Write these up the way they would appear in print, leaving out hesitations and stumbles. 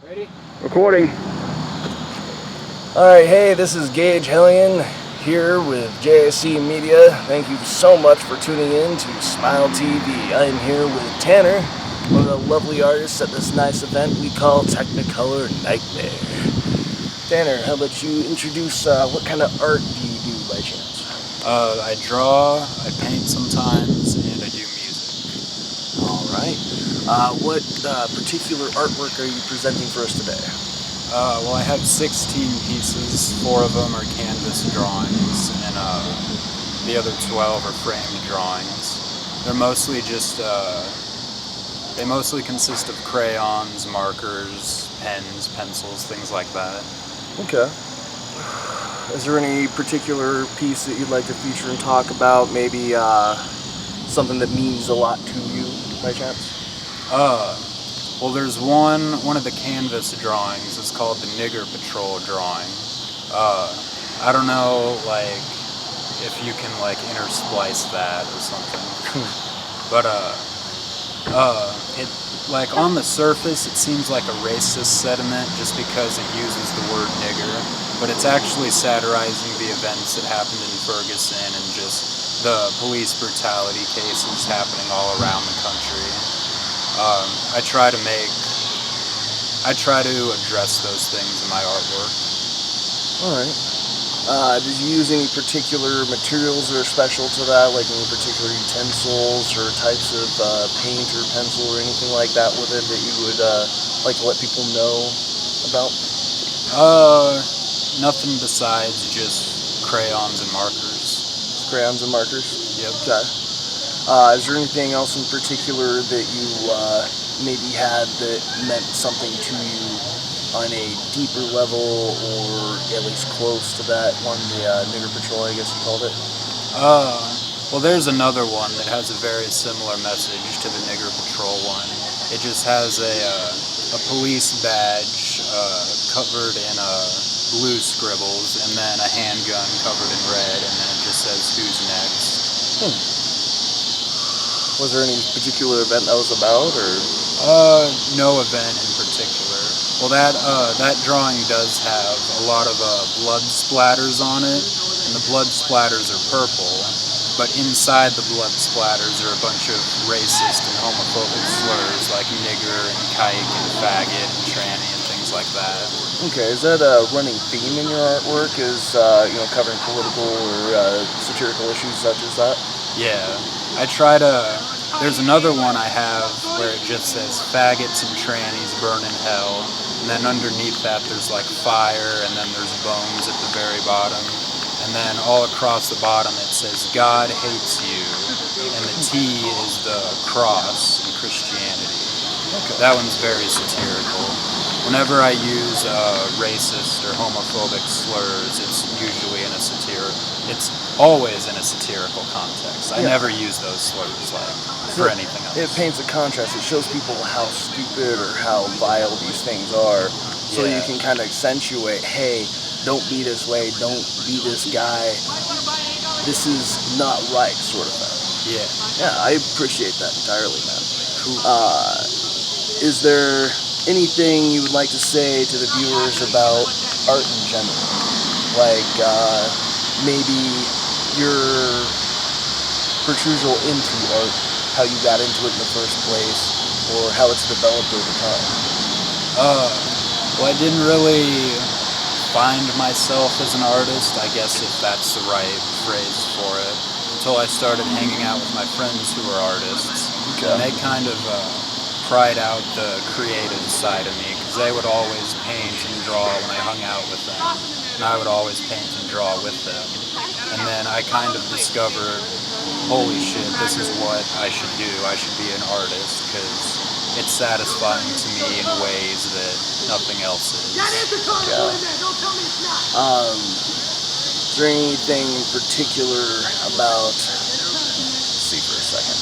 Ready? Recording. Alright, hey, this is Gage Hellion here with JIC Media. Thank you so much for tuning in to Smile TV. I am here with Tanner, one of the lovely artists at this nice event we call Technicolor Nightmare. Tanner, how about you introduce what kind of art do you do by chance? I draw, I paint sometimes, and I do music. Alright. What particular artwork are you presenting for us today? Well, I have 16 pieces. 4 of them are canvas drawings, and the other 12 are framed drawings. They're mostly just, they mostly consist of crayons, markers, pens, pencils, things like that. Okay. Is there any particular piece that you'd like to feature and talk about? Maybe something that means a lot to you, by chance? Well, there's one of the canvas drawings. It's called the Nigger Patrol drawing. I don't know, like, if you can, like, intersplice that or something. But, it, like, on the surface, it seems like a racist sentiment just because it uses the word nigger. But it's actually satirizing the events that happened in Ferguson and just the police brutality cases happening all around the country. I try to address those things in my artwork. Alright. Did you use any particular materials that are special to that, like any particular utensils or types of paint or pencil or anything like that with it that you would like to let people know about? Nothing besides just crayons and markers. Crayons and markers? Yep. Okay. Is there anything else in particular that you maybe had that meant something to you on a deeper level, or at least close to that one, the Nigger Patrol, I guess you called it? Well, there's another one that has a very similar message to the Nigger Patrol one. It just has a police badge covered in blue scribbles, and then a handgun covered in red, and then it just says, "Who's next?" Was there any particular event that was about, or? No event in particular. Well, that drawing does have a lot of blood splatters on it, and the blood splatters are purple, but inside the blood splatters are a bunch of racist and homophobic slurs like nigger and kike and faggot and tranny and things like that. Okay, is that a running theme in your artwork? Is covering political or satirical issues such as that? Yeah, I try to. There's another one I have where it just says faggots and trannies burn in hell, and then underneath that there's like fire, and then there's bones at the very bottom, and then all across the bottom it says God hates you, and the T is the cross in Christianity. Okay. That one's very satirical. Whenever I use racist or homophobic slurs, it's usually in a it's always in a satirical context. I never use those slurs for anything else. It paints a contrast. It shows people how stupid or how vile these things are, so you can kind of accentuate, hey, don't be this way, don't be this guy, this is not right, sort of thing. Yeah, I appreciate that entirely, man. Cool. Is there anything you would like to say to the viewers about art in general? Like, maybe your protrusion into art, how you got into it in the first place, or how it's developed over time? Well, I didn't really find myself as an artist, I guess, if that's the right phrase for it, until I started hanging out with my friends who were artists. Okay. And they kind of pried out the creative side of me, because they would always paint and draw when I hung out with them, and I would always paint and draw with them. And then I kind of discovered, holy shit, this is what I should do. I should be an artist, because it's satisfying to me in ways that nothing else is. Yeah. Is there anything in particular about, let's see for a second.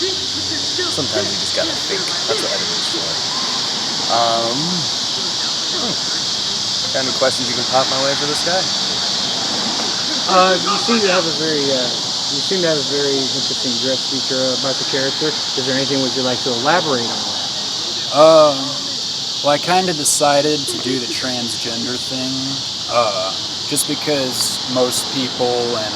Sometimes you just gotta think. That's what editing's for. Got any questions you can pop my way for this guy? You seem to have a very interesting dress feature about the character. Is there anything would you like to elaborate on that? Well, I kind of decided to do the transgender thing, just because most people, and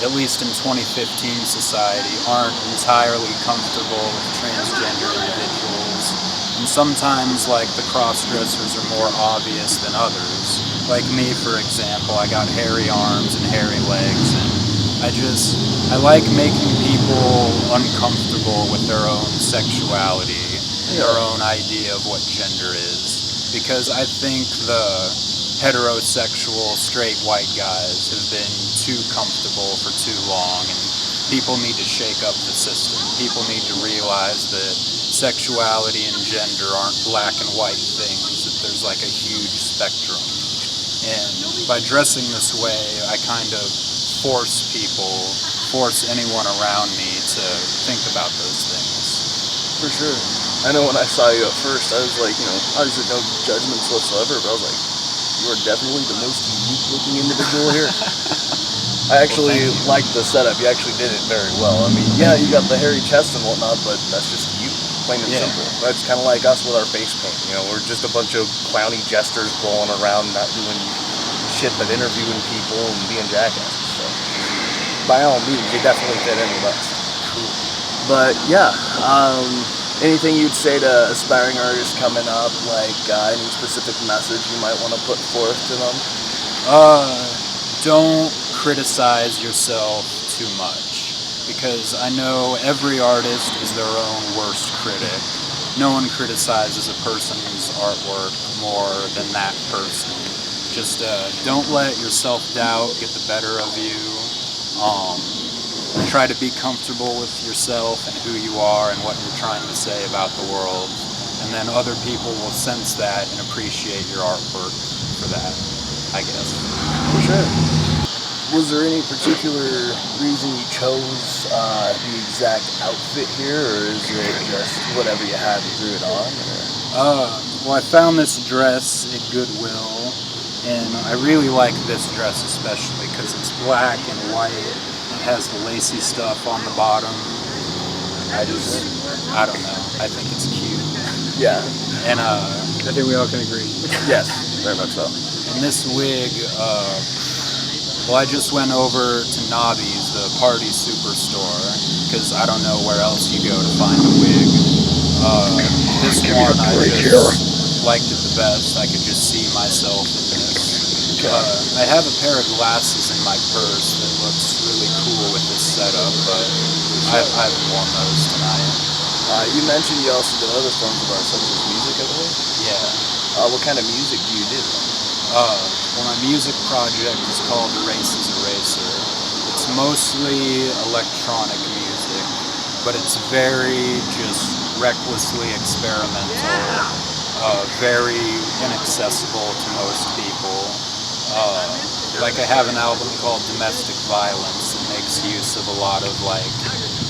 at least in 2015 society, aren't entirely comfortable with transgender individuals. And sometimes, like, the cross-dressers are more obvious than others. Like me, for example, I got hairy arms and hairy legs, and I like making people uncomfortable with their own sexuality and their own idea of what gender is. Because I think the heterosexual, straight white guys have been too comfortable for too long, and people need to shake up the system. People need to realize that sexuality and gender aren't black and white things, that there's like a huge spectrum. And by dressing this way, I kind of force anyone around me to think about those things. For sure. I know when I saw you at first, I was like, obviously no judgments whatsoever, but I was like, you are definitely the most unique looking individual here. I actually liked the setup. You actually did it very well. I mean, yeah, you got the hairy chest and whatnot, but that's just you, plain and simple. That's kind of like us with our face paint. We're just a bunch of clowny jesters blowing around, not doing shit but interviewing people and being jackasses. So, by all means, you definitely fit in with us. Cool. But yeah, anything you'd say to aspiring artists coming up, like any specific message you might want to put forth to them? Don't criticize yourself too much, because I know every artist is their own worst critic. No one criticizes a person's artwork more than that person. Just don't let your self-doubt get the better of you. Try to be comfortable with yourself and who you are and what you're trying to say about the world, and then other people will sense that and appreciate your artwork for that, I guess. For sure. Was there any particular reason you chose the exact outfit here, or is it just whatever you had and threw it on? Well, I found this dress at Goodwill, and I really like this dress especially because it's black and white. It has the lacy stuff on the bottom. I don't know. I think it's cute. Yeah. And I think we all can agree. Yes, very much so. And this wig, well, I just went over to Nobby's, the party superstore, because I don't know where else you go to find a wig. This one, I just liked it the best. I could just see myself in this. I have a pair of glasses in my purse that looks really cool with this setup, but I haven't worn those tonight. You mentioned you also do other forms of art, such as music, I believe? Yeah. What kind of music do you do? Well, my music project is called Races Eraser. It's mostly electronic music, but it's very just recklessly experimental, very inaccessible to most people. Like I have an album called Domestic Violence that makes use of a lot of like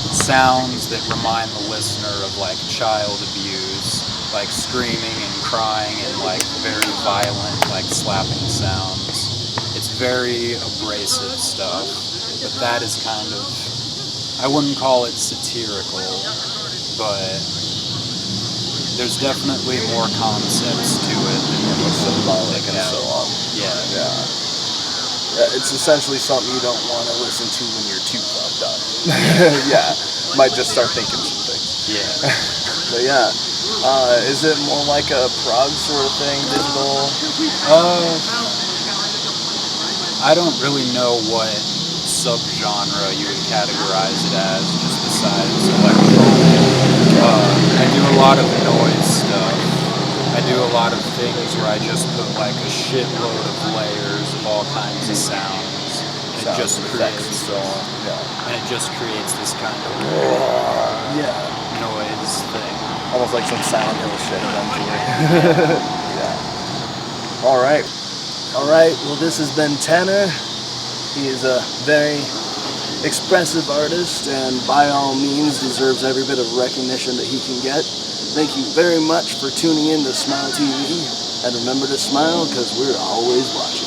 sounds that remind the listener of like child abuse, like screaming and crying and like very violent like slapping sounds. It's very abrasive stuff, but that is kind of, I wouldn't call it satirical, but there's definitely more concepts to it than people symbolic and so on. Yeah. It's essentially something you don't want to listen to when you're too fucked up. Yeah, might just start thinking some things. Yeah. But yeah, is it more like a prog sort of thing, digital? I don't really know what subgenre you would categorize it as, just besides electronic. I do a lot of noise stuff. I do a lot of things where I just put like a shitload of layers of all kinds of sounds, and it just creates this kind of noise thing. Almost like some Silent Hill shit eventually. Yeah. All right. Well, this has been Tanner. He is a very expressive artist, and by all means deserves every bit of recognition that he can get. Thank you very much for tuning in to Smile TV, and remember to smile, because we're always watching.